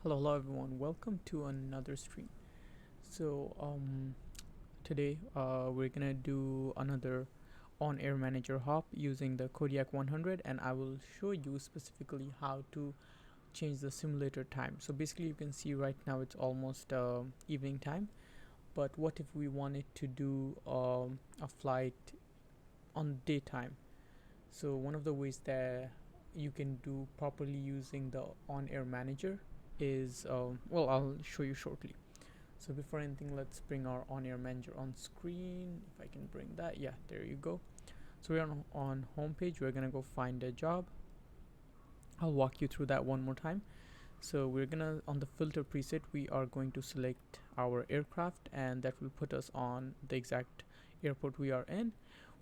Hello everyone, welcome to another stream. So today we're gonna do another on-air manager hop using the Kodiak 100, and I will show you specifically how to change the simulator time. So basically you can see right now it's almost evening time, but what if we wanted to do a flight on daytime? So one of the ways that you can do properly using the on-air manager is well, I'll show you shortly. So before anything, let's bring our on-air manager on screen. If I can bring that, yeah, there you go. So we're on home page. We're gonna go find a job. I'll walk you through that one more time. So we're gonna, on the filter preset, we are going to select our aircraft, and that will put us on the exact airport we are in.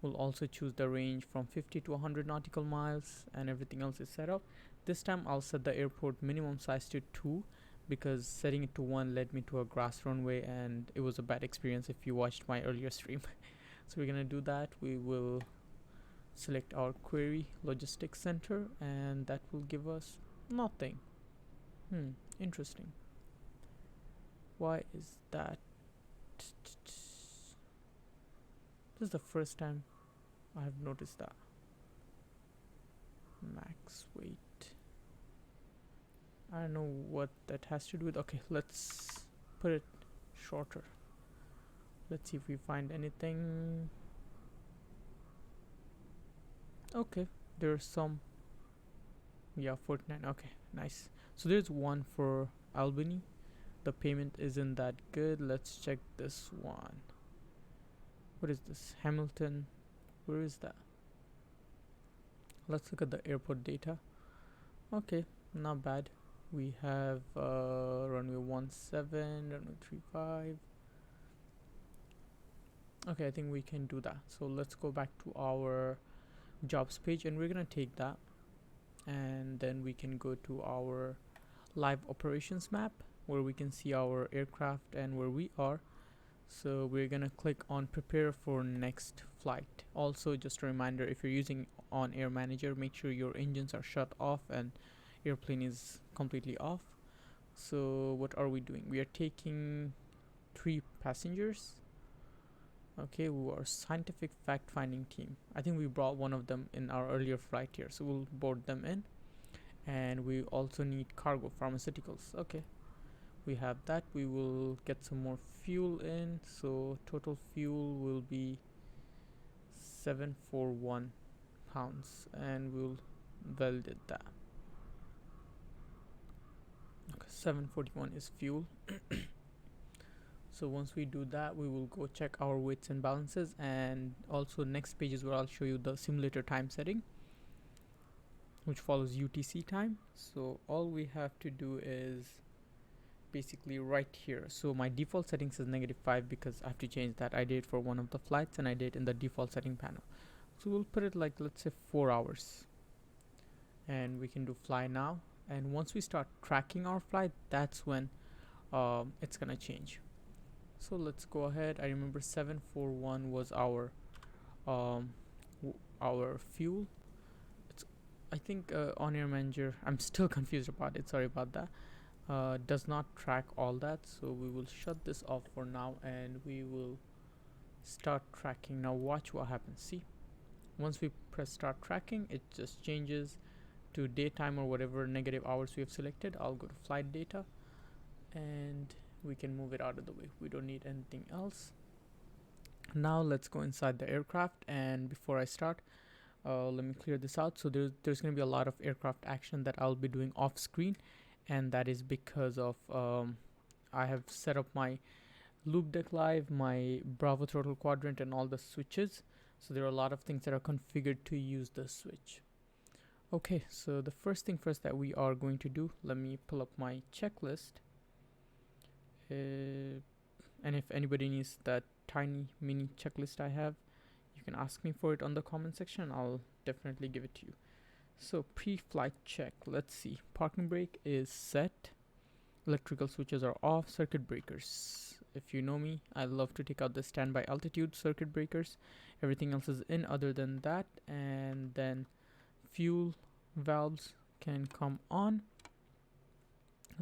We'll also choose the range from 50 to 100 nautical miles, and everything else is set up. This time I'll set the airport minimum size to 2, because setting it to 1 led me to a grass runway and it was a bad experience if you watched my earlier stream. So we're gonna do that. We will select our query logistics center, and that will give us nothing. Interesting. Why is that? This is the first time I have noticed that. Max weight. I don't know what that has to do with. Okay, let's put it shorter. Let's see if we find anything. Okay, there's some. Yeah, 49. Okay, nice. So there's one for Albany. The payment isn't that good. Let's check this one. What is this? Hamilton. Where is that? Let's look at the airport data. Okay, not bad. We have runway 17, runway 35. Okay, I think we can do that. So let's go back to our jobs page, and we're gonna take that, and then we can go to our live operations map where we can see our aircraft and where we are. So we're gonna click on prepare for next flight. Also, just a reminder, if you're using on-air manager, make sure your engines are shut off and airplane is completely off. So what are we doing? We are taking 3 passengers. Okay, we are scientific fact-finding team. I think we brought one of them in our earlier flight here, so we'll board them in. And we also need cargo, pharmaceuticals. Okay, we have that. We will get some more fuel in, so total fuel will be 741 pounds, and we'll validate that. Okay, 741 is fuel. So once we do that, we will go check our weights and balances, and also next page is where I'll show you the simulator time setting, which follows UTC time. So all we have to do is basically right here. So my default settings is -5 because I have to change that. I did it for one of the flights, and I did it in the default setting panel. So we'll put it like, let's say 4 hours, and we can do fly now. And once we start tracking our flight, that's when it's gonna change. So let's go ahead. I remember 741 was our fuel. It's, I think, on-air manager, I'm still confused about it, sorry about that, does not track all that. So we will shut this off for now, and we will start tracking. Now watch what happens. See, once we press start tracking, it just changes to daytime or whatever negative hours we have selected. I'll go to flight data, and we can move it out of the way. We don't need anything else. Now let's go inside the aircraft, and before I start, let me clear this out. So there's going to be a lot of aircraft action that I'll be doing off screen, and that is because of I have set up my loop deck live, my Bravo throttle quadrant, and all the switches. So there are a lot of things that are configured to use the switch. Okay, so the first thing first that we are going to do, let me pull up my checklist. And if anybody needs that tiny mini checklist I have, you can ask me for it on the comment section. I'll definitely give it to you. So pre-flight check, let's see. Parking brake is set, electrical switches are off, circuit breakers, if you know me, I love to take out the standby altitude circuit breakers. Everything else is in other than that. And then fuel valves can come on.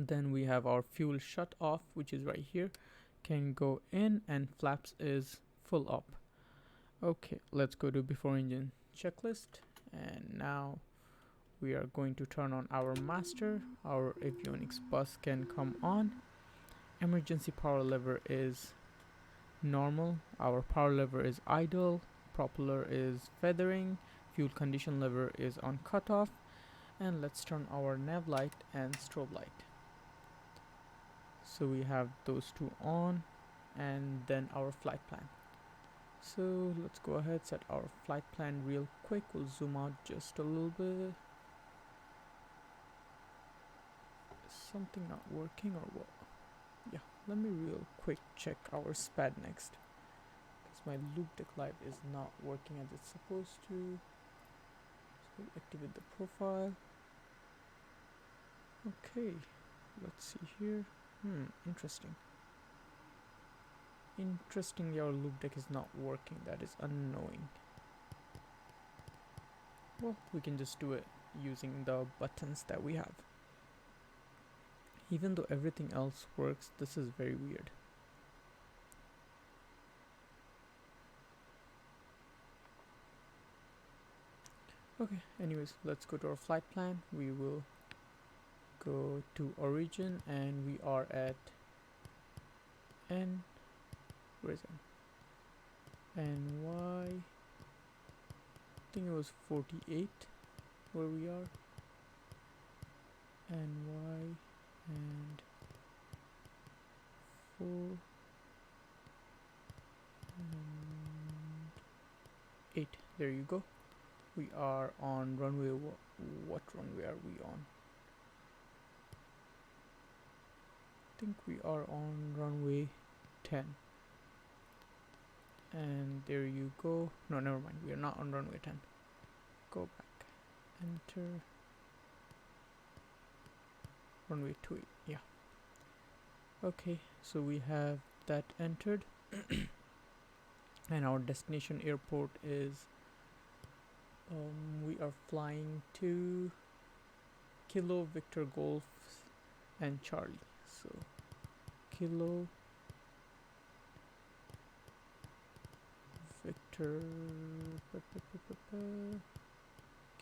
Then we have our fuel shut off, which is right here, can go in, and flaps is full up. Okay, let's go to before engine checklist, and now we are going to turn on our master. Our avionics bus can come on. Emergency power lever is normal. Our power lever is idle. Propeller is feathering. Fuel condition lever is on cutoff. And let's turn our nav light and strobe light. So we have those two on, and then our flight plan. So let's go ahead, set our flight plan real quick. We'll zoom out just a little bit. Is something not working or what? Yeah, let me real quick check our SPAD next, because my loop deck live is not working as it's supposed to. So activate the profile. Okay, let's see here. Interesting. Interestingly, our loop deck is not working. That is annoying. Well, we can just do it using the buttons that we have. Even though everything else works, this is very weird. Okay, anyways, let's go to our flight plan. We will go to origin, and we are at N. Where is it? NY. I think it was 48 where we are. NY and 4 and 8. There you go. We are on runway. What runway are we on? I think we are on runway 10. And there you go. No, never mind. We are not on runway 10. Go back. Enter. Runway 28. Yeah. Okay. So we have that entered. And our destination airport is. We are flying to Kilo, Victor, Golf, and Charlie. So Kilo, Victor,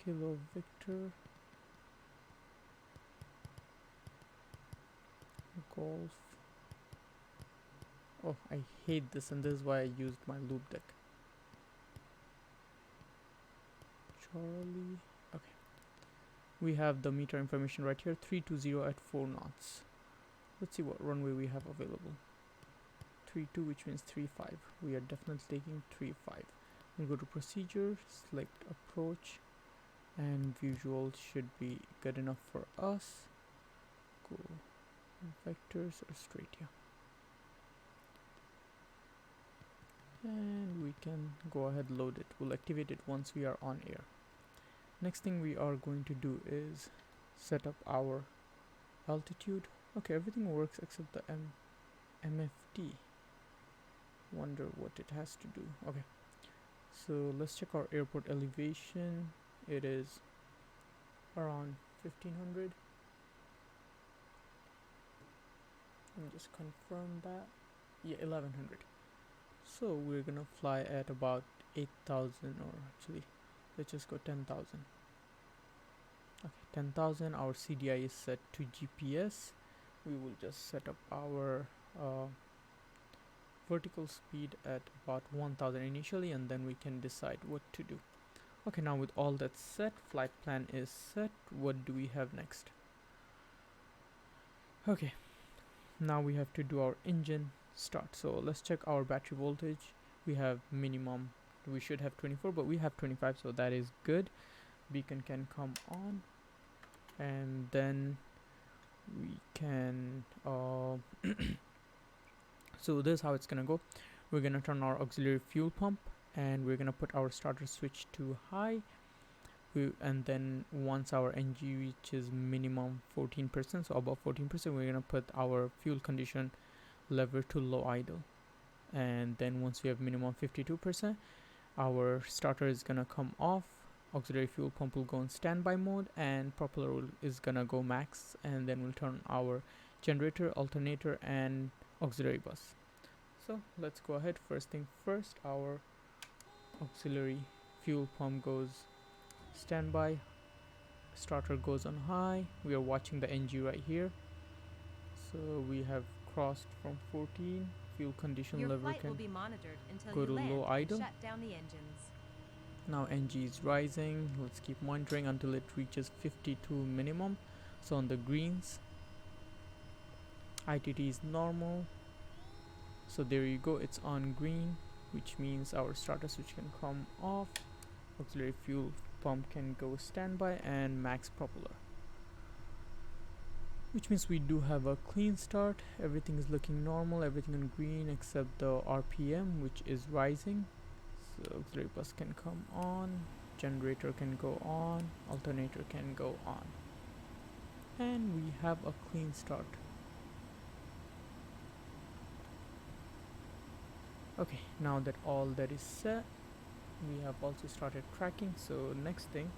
Kilo, Victor, Golf. Oh, I hate this, and this is why I used my loop deck. Charlie. Okay. We have the meter information right here, 320 at 4 knots. Let's see what runway we have available. 32, which means 35. We are definitely taking 35. We'll go to procedure, select approach, and visual should be good enough for us. Go vectors or straight, yeah. And we can go ahead, load it. We'll activate it once we are on air. Next thing we are going to do is set up our altitude. Okay, everything works except the MFD. Wonder what it has to do. Okay, so let's check our airport elevation. It is around 1500. Let me just confirm that. Yeah, 1100. So we're gonna fly at about 8,000, or actually let's just go 10,000. Okay, 10,000. Our CDI is set to GPS. We will just set up our vertical speed at about 1000 initially, and then we can decide what to do. Okay, now with all that set, flight plan is set. What do we have next? Okay, now we have to do our engine start. So let's check our battery voltage. We have minimum, we should have 24, but we have 25, so that is good. Beacon can come on, and then we can so this is how it's gonna go. We're gonna turn our auxiliary fuel pump, and we're gonna put our starter switch to high. And then once our NG reaches minimum 14%, so above 14%, we're gonna put our fuel condition lever to low idle. And then once we have minimum 52%, our starter is gonna come off. auxiliary fuel pump will go in standby mode, and propeller is gonna go max, and then we'll turn our generator, alternator, and auxiliary bus. So let's go ahead. First thing first, our auxiliary fuel pump goes standby, starter goes on high. We are watching the NG right here. So we have crossed from 14. Fuel condition Your level flight can will be monitored until go you to land low and idle. shut down the engines. Now NG is rising. Let's keep monitoring until it reaches 52 minimum. So on the greens, ITT is normal. So there you go, it's on green, which means our starter switch can come off. Auxiliary fuel pump can go standby, and max propeller, which means we do have a clean start. Everything is looking normal, everything on green except the RPM, which is rising. So auxiliary bus can come on, generator can go on, alternator can go on, and we have a clean start. Okay, now that all that is set, we have also started tracking. So next thing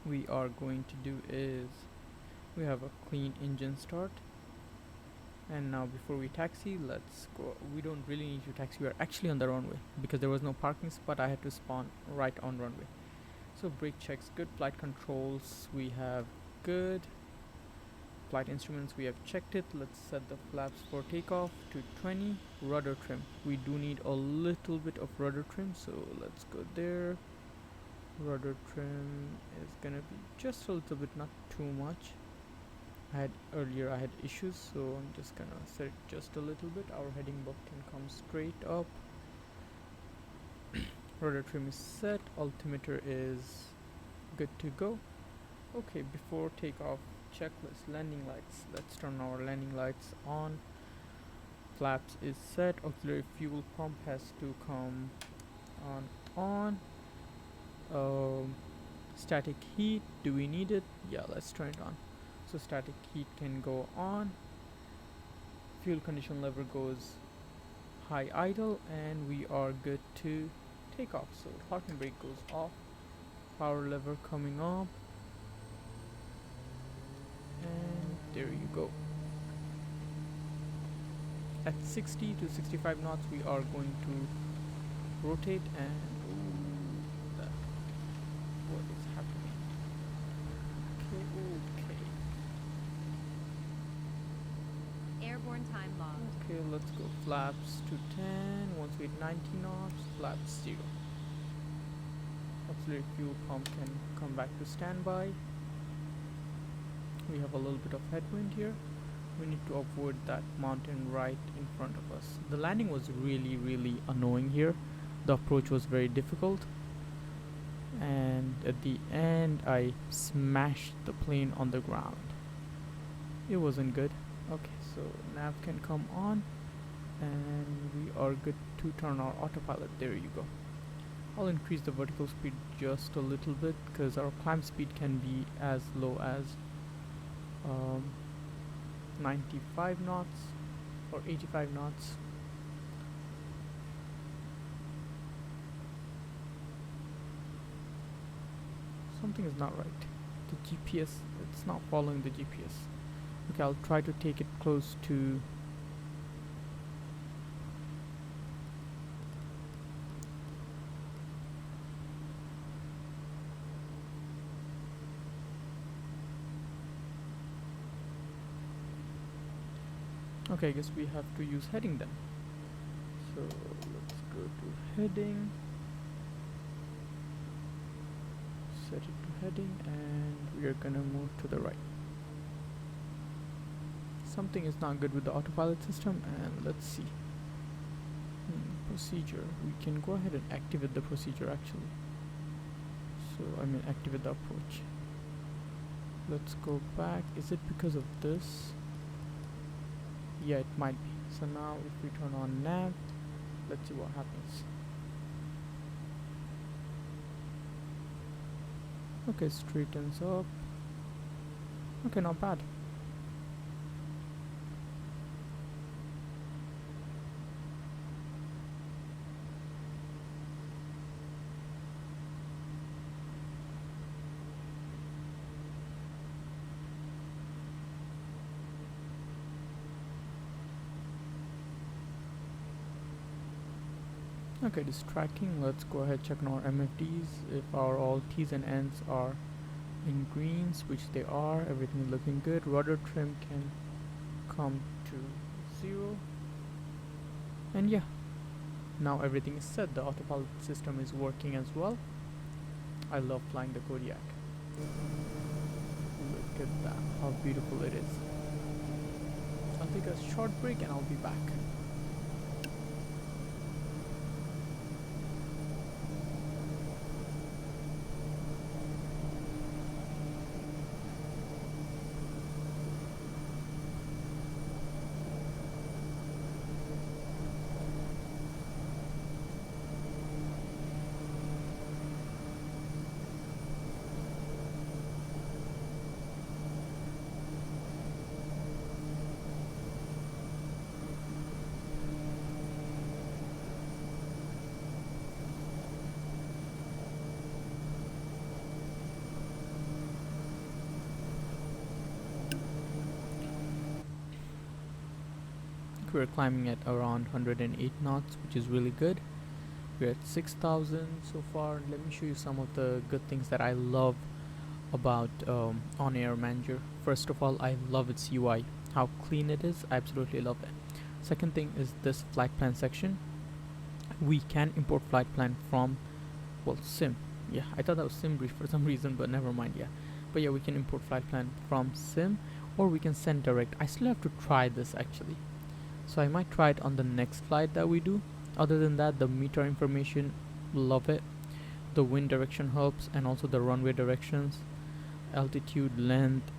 we are going to do is, we have a clean engine start, and now before we taxi, let's go. We don't really need to taxi, we are actually on the runway because there was no parking spot. I had to spawn right on runway. So brake checks good, flight controls we have good, flight instruments we have checked it. Let's set the flaps for takeoff to 20. Rudder trim, we do need a little bit of rudder trim, so let's go there. Rudder trim is gonna be just a little bit, not too much. Earlier I had issues, so I'm just gonna set it just a little bit. Our heading book can come straight up. Rudder trim is set, altimeter is good to go. Okay, before takeoff checklist, landing lights, let's turn our landing lights on. Flaps is set, auxiliary fuel pump has to come on. Static heat, do we need it? Yeah, let's turn it on. So static heat can go on, fuel condition level goes high idle, and we are good to take off. So parking brake goes off, power lever coming up, and there you go. At 60 to 65 knots we are going to rotate, and what is happening? Okay. Airborne time logged. Okay, let's go flaps to 10. Once we hit 90 knots, flaps 0. Auxiliary fuel pump can come back to standby. We have a little bit of headwind here. We need to avoid that mountain right in front of us. The landing was really annoying here. The approach was very difficult, and at the end I smashed the plane on the ground. It wasn't good. Okay, so nav can come on, and we are good to turn our autopilot. There you go. I'll increase the vertical speed just a little bit because our climb speed can be as low as 95 knots or 85 knots. Something is not right. The GPS, it's not following the GPS. Okay, I'll try to take it close to okay, I guess we have to use heading then. So let's go to heading, set it to heading, and we are gonna move to the right. Something is not good with the autopilot system, and let's see. Procedure, we can go ahead and activate the procedure actually. So I mean activate the approach. Let's go back. Is it because of this? Yeah, it might be. So now if we turn on nav, let's see what happens. Okay, straightens up. Okay, not bad. Okay, this tracking, let's go ahead check on our MFDs. If our all T's and N's are in greens, which they are, everything is looking good. Rudder trim can come to 0. And yeah, now everything is set. The autopilot system is working as well. I love flying the Kodiak. Look at that, how beautiful it is. I'll take a short break and I'll be back. We're climbing at around 108 knots, which is really good. We're at 6,000 so far. Let me show you some of the good things that I love about OnAir Manager. First of all, I love its UI, how clean it is. I absolutely love it. Second thing is this flight plan section. We can import flight plan from, well, sim. Yeah, I thought that was sim brief for some reason, but never mind. Yeah, but yeah, we can import flight plan from sim, or we can send direct. I still have to try this actually, so I might try it on the next flight that we do. Other than that, the meter information, love it. The wind direction helps, and also the runway directions, altitude, length,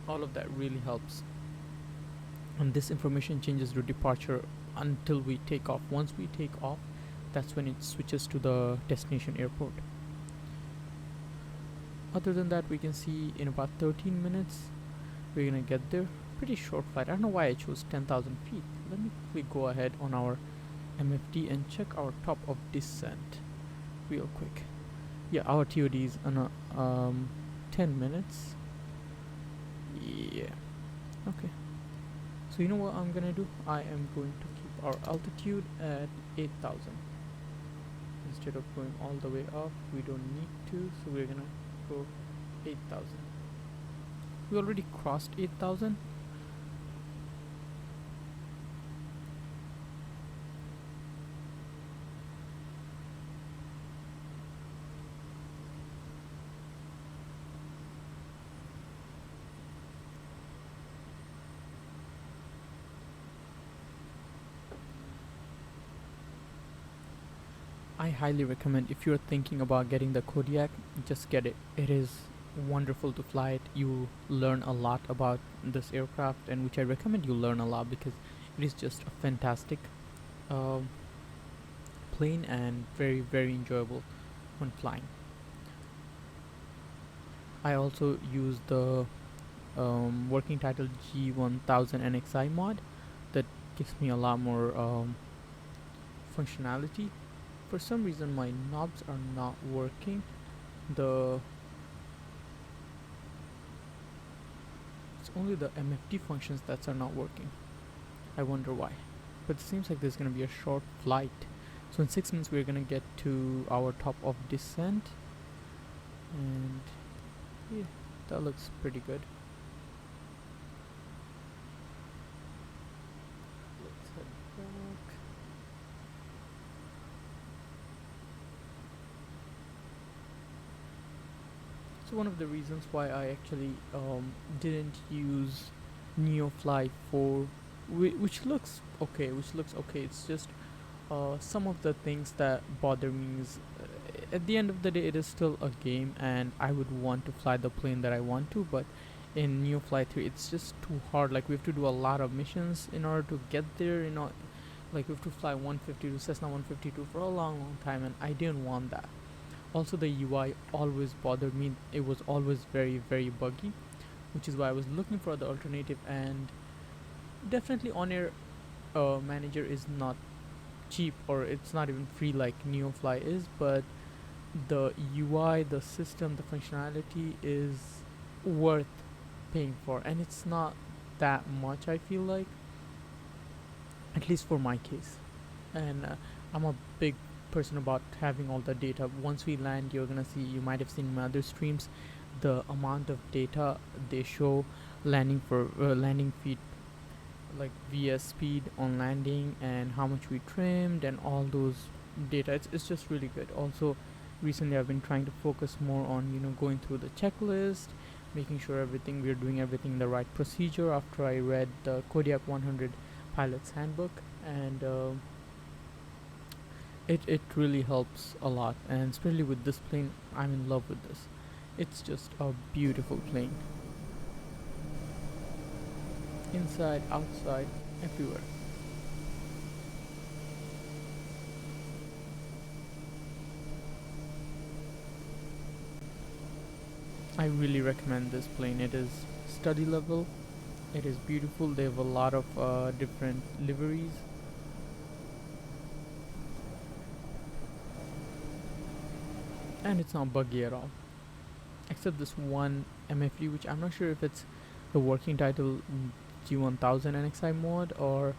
all of that really helps. And this information changes to departure until we take off. Once we take off, that's when it switches to the destination airport. Other than that, we can see in about 13 minutes we're gonna get there. Pretty short flight. I don't know why I chose 10,000 feet. Let me quickly go ahead on our MFD and check our top of descent real quick. Yeah, our TOD is on 10 minutes. Yeah, okay. So you know what I'm gonna do? I am going to keep our altitude at 8,000. Instead of going all the way up, we don't need to, so we're gonna go 8,000. We already crossed 8,000. I highly recommend, if you're thinking about getting the Kodiak, just get it. It is wonderful to fly it. You learn a lot about this aircraft, and which I recommend you learn a lot, because it is just a fantastic plane and very, very enjoyable when flying. I also use the working title G1000 NXI mod that gives me a lot more functionality. For some reason my knobs are not working. It's only the MFD functions that are not working. I wonder why. But it seems like there's gonna be a short flight. So in 6 minutes we're gonna get to our top of descent. And yeah, that looks pretty good. Let's head back. So one of the reasons why I actually didn't use NeoFly 4, which looks okay, it's just some of the things that bother me is, at the end of the day, it is still a game, and I would want to fly the plane that I want to, but in NeoFly 3 it's just too hard. Like, we have to do a lot of missions in order to get there, you know. Like, we have to fly 152 Cessna 152 for a long time, and I didn't want that. Also, the UI always bothered me. It was always very, very buggy, which is why I was looking for the alternative. And definitely OnAir Manager is not cheap, or it's not even free like NeoFly is, but the UI, the system, the functionality is worth paying for, and it's not that much, I feel like, at least for my case. And I'm a big person about having all the data. Once we land, you're gonna see, you might have seen my other streams, the amount of data they show landing feet, like vs speed on landing, and how much we trimmed and all those data. It's just really good. Also, recently I've been trying to focus more on going through the checklist, making sure we're doing everything in the right procedure after I read the Kodiak 100 pilot's handbook. And it really helps a lot, and especially with this plane, I'm in love with this. It's just a beautiful plane, inside, outside, everywhere. I really recommend this plane. It is study level, it is beautiful. They have a lot of different liveries, and it's not buggy at all, except this one MFD, which I'm not sure if it's the working title, G1000 NXI mod, or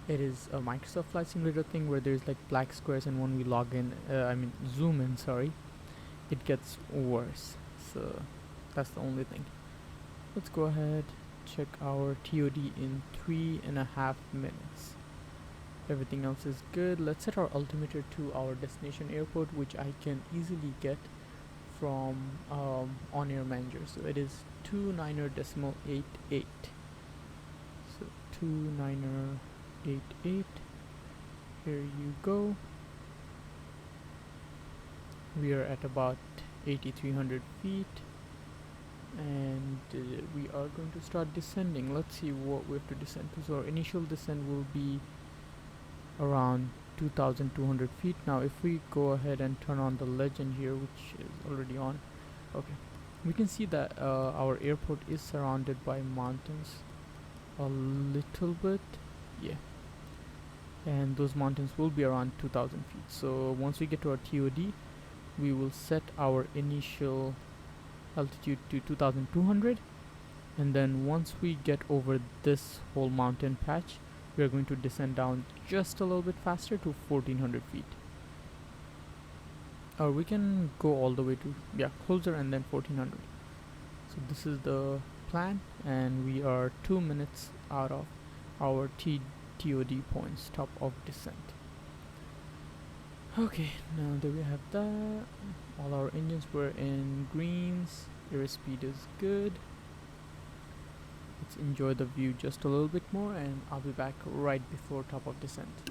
it is a Microsoft Flight Simulator thing where there's like black squares, and when we log in, zoom in, sorry, it gets worse. So that's the only thing. Let's go ahead, check our TOD in 3.5 minutes. Everything else is good. Let's set our altimeter to our destination airport, which I can easily get from OnAir Manager. So it is 29.88. So 29.88. Here you go. We are at about 8,300 feet, and we are going to start descending. Let's see what we have to descend to. So our initial descent will be around 2,200 feet. Now if we go ahead and turn on the legend here, which is already on, okay, we can see that our airport is surrounded by mountains a little bit, yeah, and those mountains will be around 2,000 feet. So once we get to our TOD, we will set our initial altitude to 2,200, and then once we get over this whole mountain patch, we are going to descend down just a little bit faster to 1,400 feet, or we can go all the way to closer and then 1,400. So this is the plan, and we are 2 minutes out of our TOD point, stop of descent. Okay, now that we have that, all our engines were in greens, airspeed is good. Let's enjoy the view just a little bit more, and I'll be back right before top of descent.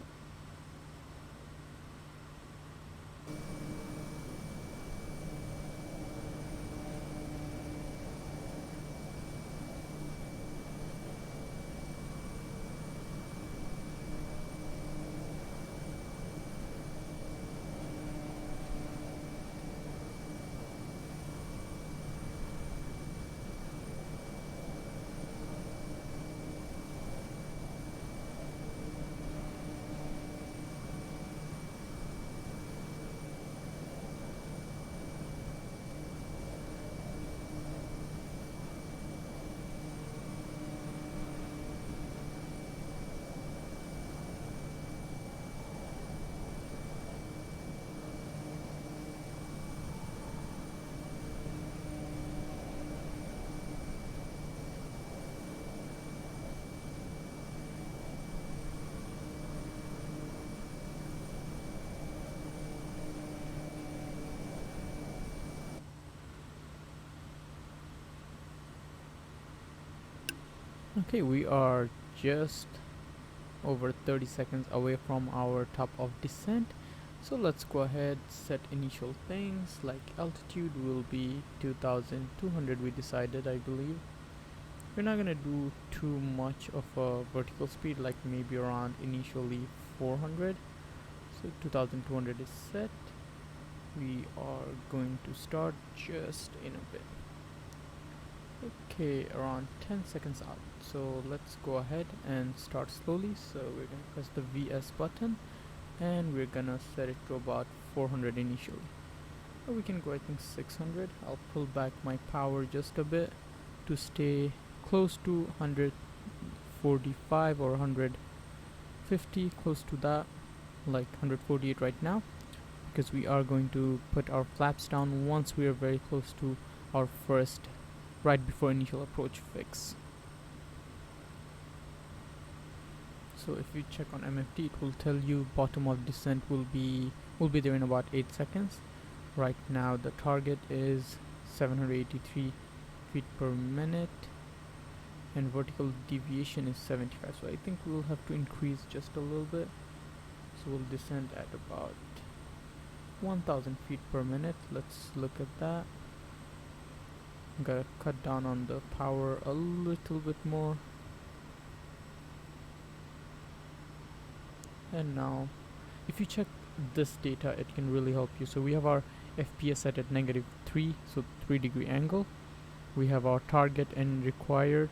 Okay, we are just over 30 seconds away from our top of descent, so let's go ahead, set initial things. Like altitude will be 2,200, we decided, I believe. We're not gonna do too much of a vertical speed, like maybe around initially 400. So 2,200 is set. We are going to start just in a bit. Okay, around 10 seconds out. So let's go ahead and start slowly. So we're gonna press the VS button, and we're gonna set it to about 400 initially. Or we can go, I think, 600. I'll pull back my power just a bit to stay close to 145 or 150, close to that. like 148 right now, because we are going to put our flaps down once we are very close to our first, right before initial approach fix. So if you check on MFD, it will tell you bottom of descent will be there in about 8 seconds. Right now the target is 783 feet per minute, and vertical deviation is 75, so I think we'll have to increase just a little bit. So we'll descend at about 1000 feet per minute. Let's look at that. Gotta cut down on the power a little bit more. And now if you check this data, it can really help you. So we have our FPS set at -3, so 3-degree angle. We have our target and required,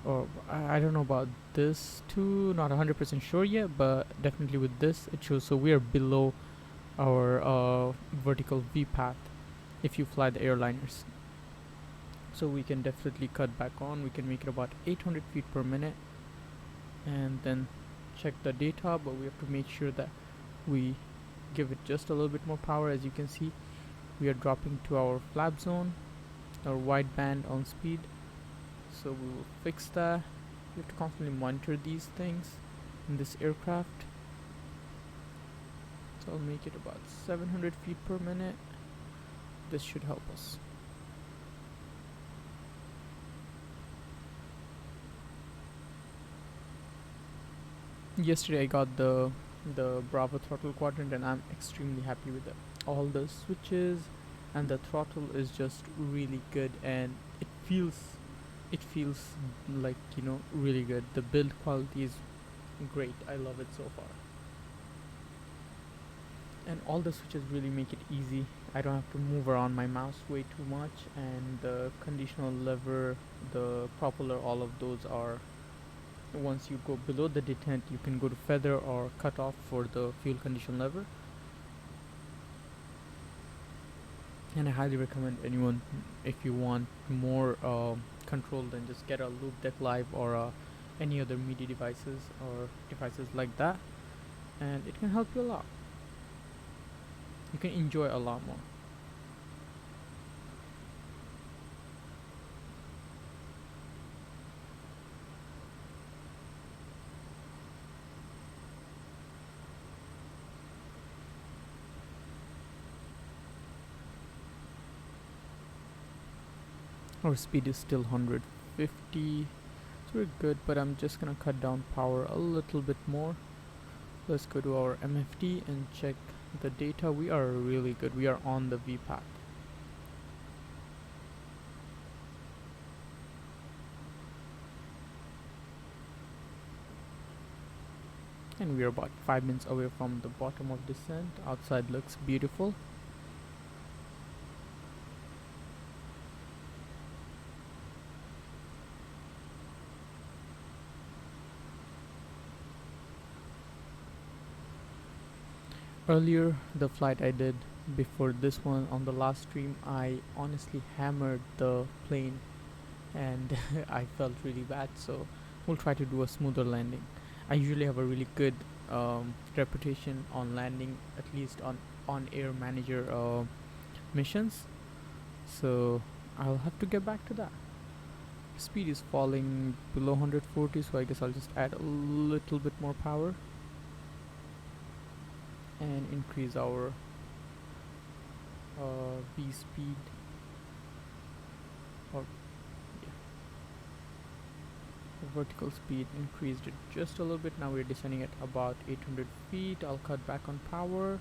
or I don't know about this too, not 100% sure yet, but definitely with this it shows. So we are below our vertical V path if you fly the airliners. So we can definitely cut back on. We can make it about 800 feet per minute and then check the data, but we have to make sure that we give it just a little bit more power. As you can see, we are dropping to our flap zone, our wideband on speed, so we will fix that. We have to constantly monitor these things in this aircraft. So I'll make it about 700 feet per minute. This should help us. Yesterday I got the Bravo throttle quadrant, and I'm extremely happy with it. All the switches and the throttle is just really good, and it feels like, you know, really good. The build quality is great. I love it so far, and all the switches really make it easy. I don't have to move around my mouse way too much, and the conditional lever, the propeller, all of those are, once you go below the detent, you can go to feather or cut off for the fuel condition lever. And I highly recommend anyone, if you want more control, then just get a Loop Deck Live or any other media devices or devices like that, and it can help you a lot. You can enjoy a lot more. Our speed is still 150, so we're good, but I'm just gonna cut down power a little bit more. Let's go to our MFD and check the data. We are really good. We are on the V path. And we are about 5 minutes away from the bottom of descent. Outside looks beautiful. Earlier, the flight I did before this one, on the last stream, I honestly hammered the plane and I felt really bad, so we'll try to do a smoother landing. I usually have a really good reputation on landing, at least on OnAir manager missions, so I'll have to get back to that. Speed is falling below 140, so I guess I'll just add a little bit more power and increase our V speed, or yeah, the vertical speed, increased it just a little bit. Now we're descending at about 800 feet. I'll cut back on power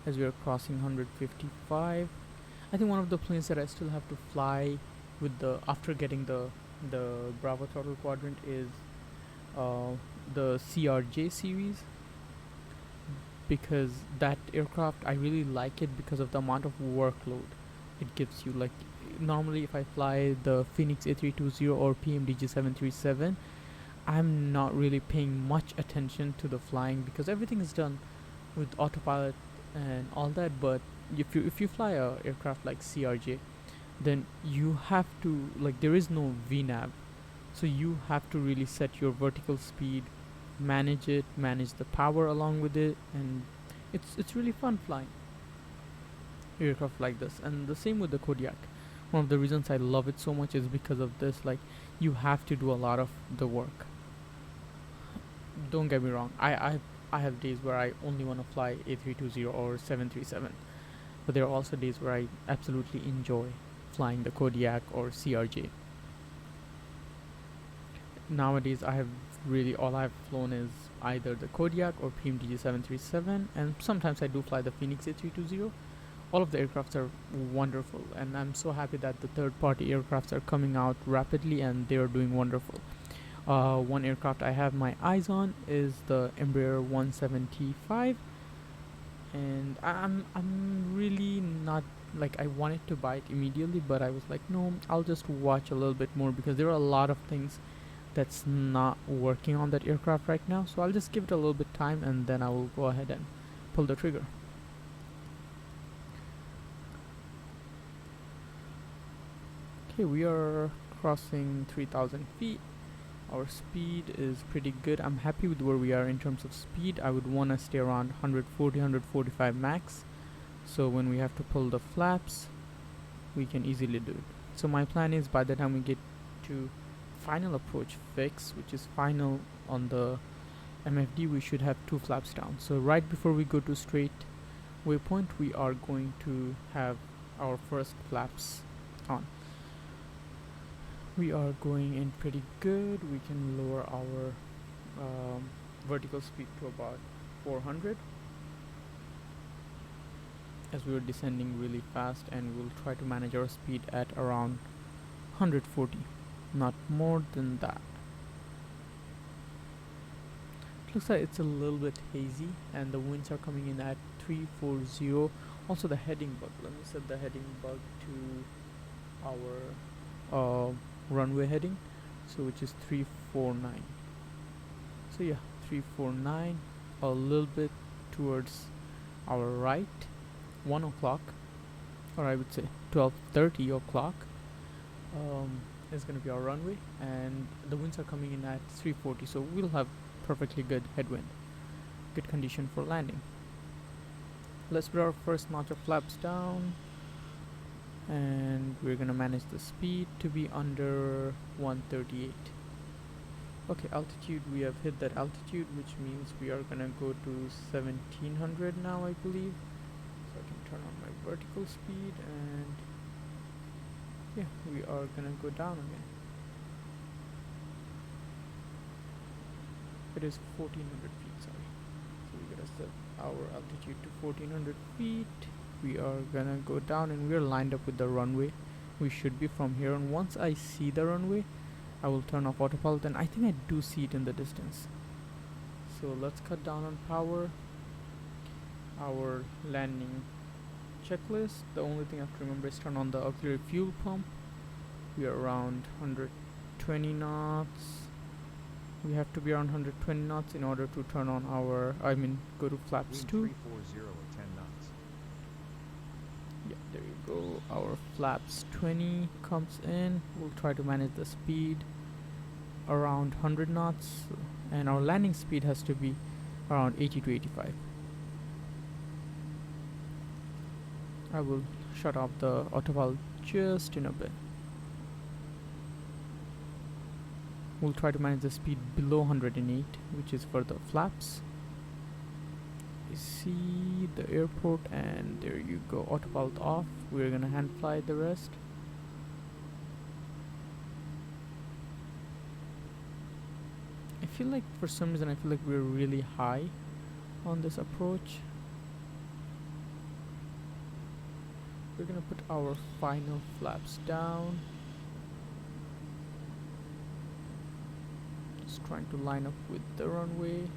as we are crossing 155. I think one of the planes that I still have to fly with the, after getting the Bravo throttle quadrant, is the CRJ series, because that aircraft, I really like it because of the amount of workload it gives you. Like, normally if I fly the Phoenix A320 or PMDG 737, I'm not really paying much attention to the flying because everything is done with autopilot and all that. But if you fly a aircraft like CRJ, then you have to, like, there is no VNAV, so you have to really set your vertical speed manage it, manage the power along with it, and it's really fun flying aircraft like this. And the same with the Kodiak. One of the reasons I love it so much is because of this. Like, you have to do a lot of the work. Don't get me wrong. I have days where I only want to fly A320 or 737, but there are also days where I absolutely enjoy flying the Kodiak or CRJ. Nowadays, I have really all I've flown is either the Kodiak or PMDG 737, and sometimes I do fly the Phoenix A320. All of the aircrafts are wonderful, and I'm so happy that the third-party aircrafts are coming out rapidly and they are doing wonderful. One aircraft I have my eyes on is the Embraer 175, and I'm really not like I wanted to buy it immediately, but I was like, no, I'll just watch a little bit more because there are a lot of things that's not working on that aircraft right now. So I'll just give it a little bit time, and then I will go ahead and pull the trigger. Okay, we are crossing 3,000 feet. Our speed is pretty good. I'm happy with where we are in terms of speed. I would want to stay around 140, 145 max. So when we have to pull the flaps, we can easily do it. So my plan is by the time we get to final approach fix, which is final on the MFD, we should have 2 flaps down. So right before we go to straight waypoint, we are going to have our first flaps on. We are going in pretty good. We can lower our vertical speed to about 400 as we are descending really fast, and we'll try to manage our speed at around 140, not more than that. It looks like it's a little bit hazy and the winds are coming in at 340. Also the heading bug, let me set the heading bug to our runway heading, so which is 349. So yeah, 349, a little bit towards our right, 1 o'clock, or I would say 12:30 o'clock is going to be our runway, and the winds are coming in at 340, so we'll have perfectly good headwind, good condition for landing. Let's put our first notch of flaps down, and we're gonna manage the speed to be under 138. Okay, altitude, we have hit that altitude, which means we are gonna go to 1700 now, I believe. So I can turn on my vertical speed, and yeah, we are gonna go down again. It is 1400 feet, sorry. So we gotta set our altitude to 1400 feet. We are gonna go down, and we're lined up with the runway. We should be from here, and once I see the runway, I will turn off autopilot, and I think I do see it in the distance. So let's cut down on power. Our landing checklist, the only thing I have to remember is turn on the auxiliary fuel pump. We are around 120 knots. We have to be around 120 knots in order to turn on our, go to flaps 2. 340 at 10 knots. Yeah, there you go. Our flaps 20 comes in. We'll try to manage the speed around 100 knots, and our landing speed has to be around 80 to 85. I will shut off the autopilot just in a bit. We'll try to manage the speed below 108, which is for the flaps. You see the airport, and there you go, autopilot off. We're gonna hand fly the rest. I feel like for some reason I feel like we're really high on this approach. We're gonna put our final flaps down. Just trying to line up with the runway.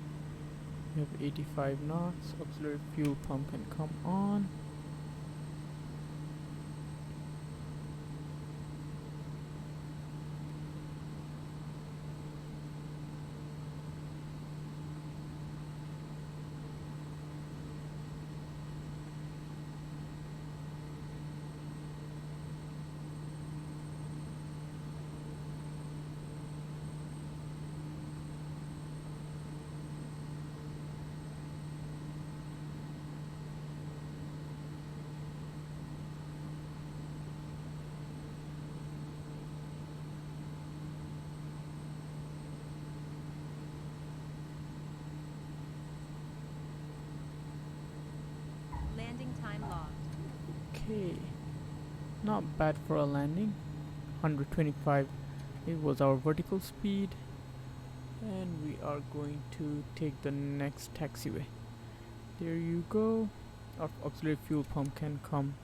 We have 85 knots. Auxiliary fuel pump can come on. not bad for a landing. 125 it was our vertical speed, and we are going to take the next taxiway. There you go. Our auxiliary fuel pump can come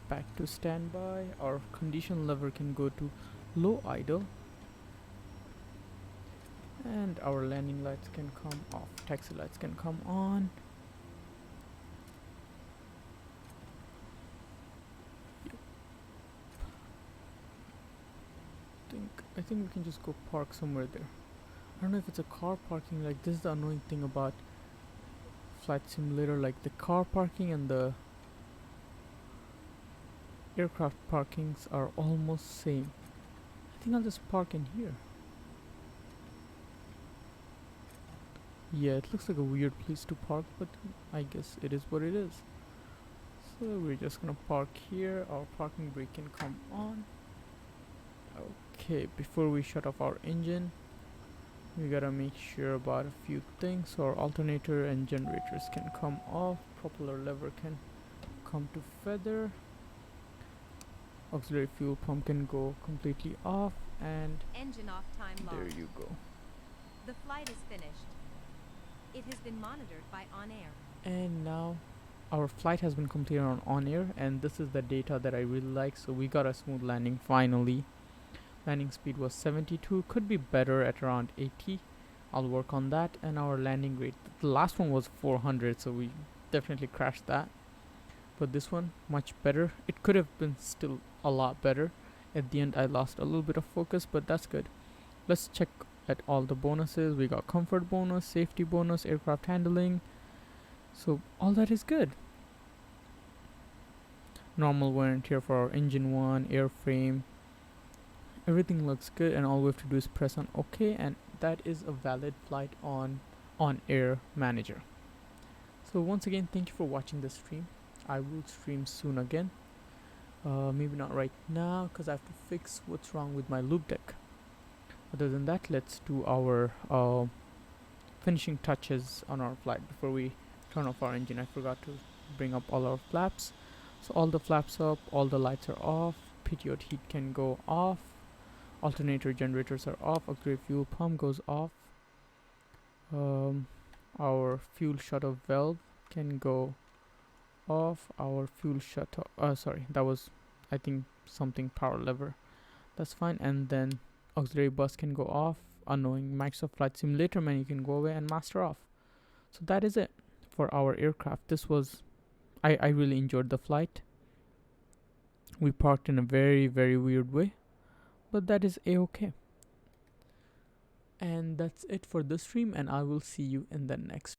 back to standby. Our condition lever can go to low idle, and our landing lights can come off. Taxi lights can come on. I think we can just go park somewhere there. I don't know if it's a car parking. Like, this is the annoying thing about flight simulator, like the car parking and the aircraft parkings are almost same. I think I'll just park in here. Yeah, it looks like a weird place to park, but I guess it is what it is. So we're just gonna park here. Our parking brake can come on. Okay, before we shut off our engine, we gotta make sure about a few things. So our alternator and generators can come off. Propeller lever can come to feather. Auxiliary fuel pump can go completely off, and Engine off time there logged. you go. The flight is finished. It has been monitored by OnAir. And now our flight has been completed on OnAir, and this is the data that I really like. So we got a smooth landing finally. Landing speed was 72, could be better at around 80. I'll work on that. And our landing rate, the last one was 400, so we definitely crashed that. But this one much better. It could have been still a lot better. At the end I lost a little bit of focus, but that's good. Let's check at all the bonuses. We got comfort bonus, safety bonus, aircraft handling, so all that is good. Normal wear and tear for our engine 1, airframe, everything looks good, and all we have to do is press on OK, and that is a valid flight on OnAir Manager. So once again, thank you for watching this stream. I will stream soon again. Maybe not right now because I have to fix what's wrong with my loop deck. Other than that, let's do our finishing touches on our flight before we turn off our engine. I forgot to bring up all our flaps. So all the flaps up, all the lights are off, pitot heat can go off, alternator generators are off, auxiliary fuel pump goes off, our fuel shutoff valve can go off, our fuel shutoff, sorry, that was I think something power lever, that's fine. And then auxiliary bus can go off, unknowing Microsoft Flight Simulator menu can go away, and master off. So that is it for our aircraft. This was I really enjoyed the flight. We parked in a very weird way, but that is a-okay. And that's it for this stream, and I will see you in the next